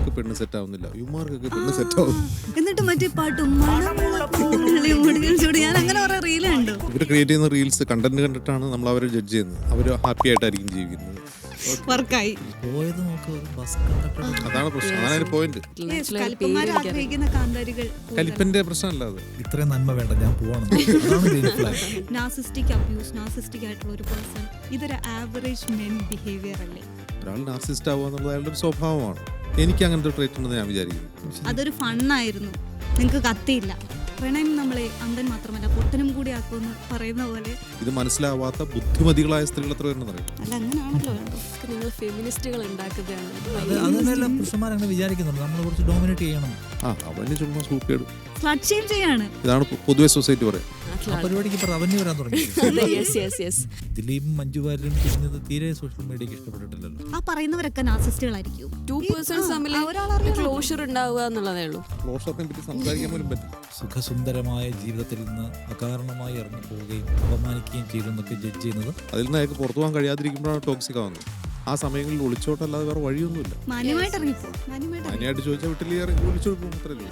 ഇവന്മാർക്ക് പെണ്ണ് സെറ്റ് ആവുന്നില്ല, ഇവന്മാർക്കൊക്കെ പെണ്ണ് സെറ്റ് ആവും. എന്നിട്ട് മറ്റേ പാട്ടും ഞാൻ അങ്ങനെ കുറെ റീല് കണ്ടു. ഇവർ ക്രിയേറ്റ് ചെയ്യുന്ന റീൽസ് കണ്ടന്റ് കണ്ടിട്ടാണ് നമ്മൾ അവരെ ജഡ്ജ് ചെയ്യുന്നത്. അവർ ഹാപ്പി ആയിട്ടായിരിക്കും ജീവിക്കുന്നത്. വർക്കായി പോയത് നോക്ക് ബസ് കണ്ടക്ടർ. അതാണ് പ്രശ്നം, അതാണ് പോയിന്റ്. കലിപ്പന്മാർ ആഗ്രഹിക്കുന്ന കാന്താരികൾ കലിപ്പന്റെ പ്രശ്നമല്ല അത്. ഇത്രയും നന്മ വേണ്ട, ഞാൻ പോവാണ്. നാർസിസ്റ്റിക് അബ്യൂസ്, നാർസിസ്റ്റിക് ആയിട്ടുള്ള ഒരു പേഴ്സൺ, ഇതൊരു ആവറേജ് മെൻ ബിഹേവിയർ അല്ലേ? ഒരാൾ നാർസിസ്റ്റ് ആവുക എന്നുള്ളത് അയാളുടെ ഒരു സ്വഭാവമാണ്. എനിക്ക് അങ്ങനത്തെ ട്രേറ്റ് ഉണ്ടെന്ന് ഞാൻ വിചാരിക്കുന്നു. അതൊരു ഫണ്ണായിരുന്നു, നിങ്ങൾക്ക് കത്തിയില്ല. പ്രണയം നമ്മളെ അന്ധൻ മാത്രമല്ല പൊട്ടനും കൂടി ആക്കുമെന്ന് പറയുന്ന പോലെ ഇത് മനസ്സിലാവാത്ത ബുദ്ധിമതികളായ സ്ത്രീകൾ എത്ര പേരുണ്ടെന്ന് അറിയാം. അല്ല അങ്ങനെയാണല്ലോ. നിങ്ങൾ ഫെമിനിസ്റ്റുകൾ ഉണ്ടാക്കുകയാണ്. അതല്ല പുരുഷന്മാരങ്ങനെ വിചാരിക്കുന്നുണ്ട്, നമ്മൾ കുറച്ച് ഡോമിനേറ്റ് ചെയ്യണം. അവന് ചുമ്മാ സൂക്കേട് ഫ്ലഡ് ഷെയിം ചെയ്യാണ്. ഇതാണ് പൊതുവെ സൊസൈറ്റി പറയാം. ആ പരിപാടിക്ക് ഇപ്പൊ റവന്യൂ വരാൻ തുടങ്ങി. ദിലീപും മഞ്ജു വാര്യരും ചെയ്യുന്നത് തീരെ സോഷ്യൽ മീഡിയക്ക് ഇഷ്ടപ്പെട്ടിട്ടില്ലല്ലോ. ആ പറയുന്നവരൊക്കെ നാർസിസ്റ്റുകളായിരിക്കും. ക്ലോഷർ ഉണ്ടാവുക എന്നുള്ളതേ ഉള്ളൂ. ക്ലോഷറിനെ പറ്റി സംസാരിക്കാൻ പോലും പറ്റും. സുഖസുന്ദരമായ ജീവിതത്തിൽ നിന്ന് അകാരണമായി ഇറങ്ങി പോവുകയും അപമാനിക്കുകയും ചെയ്തെന്നൊക്കെ ജഡ്ജ് ചെയ്യുന്നത്, അതിൽ നിന്ന് അയാൾക്ക് പുറത്തു പോകാൻ കഴിയാതിരിക്കുമ്പോഴാണ് ടോക്സിക് ആവുന്നത്. ആ സമയങ്ങളിൽ ഒളിച്ചോട്ടല്ലാതെ വേറെ വഴിയൊന്നുമില്ല. മാന്യമായിട്ട് ഇറങ്ങിപ്പോ. മാന്യമായിട്ട് ചോദിച്ചാൽ വീട്ടിൽ ഒളിച്ചോട്ട് പോകും, അത്രയല്ലേ.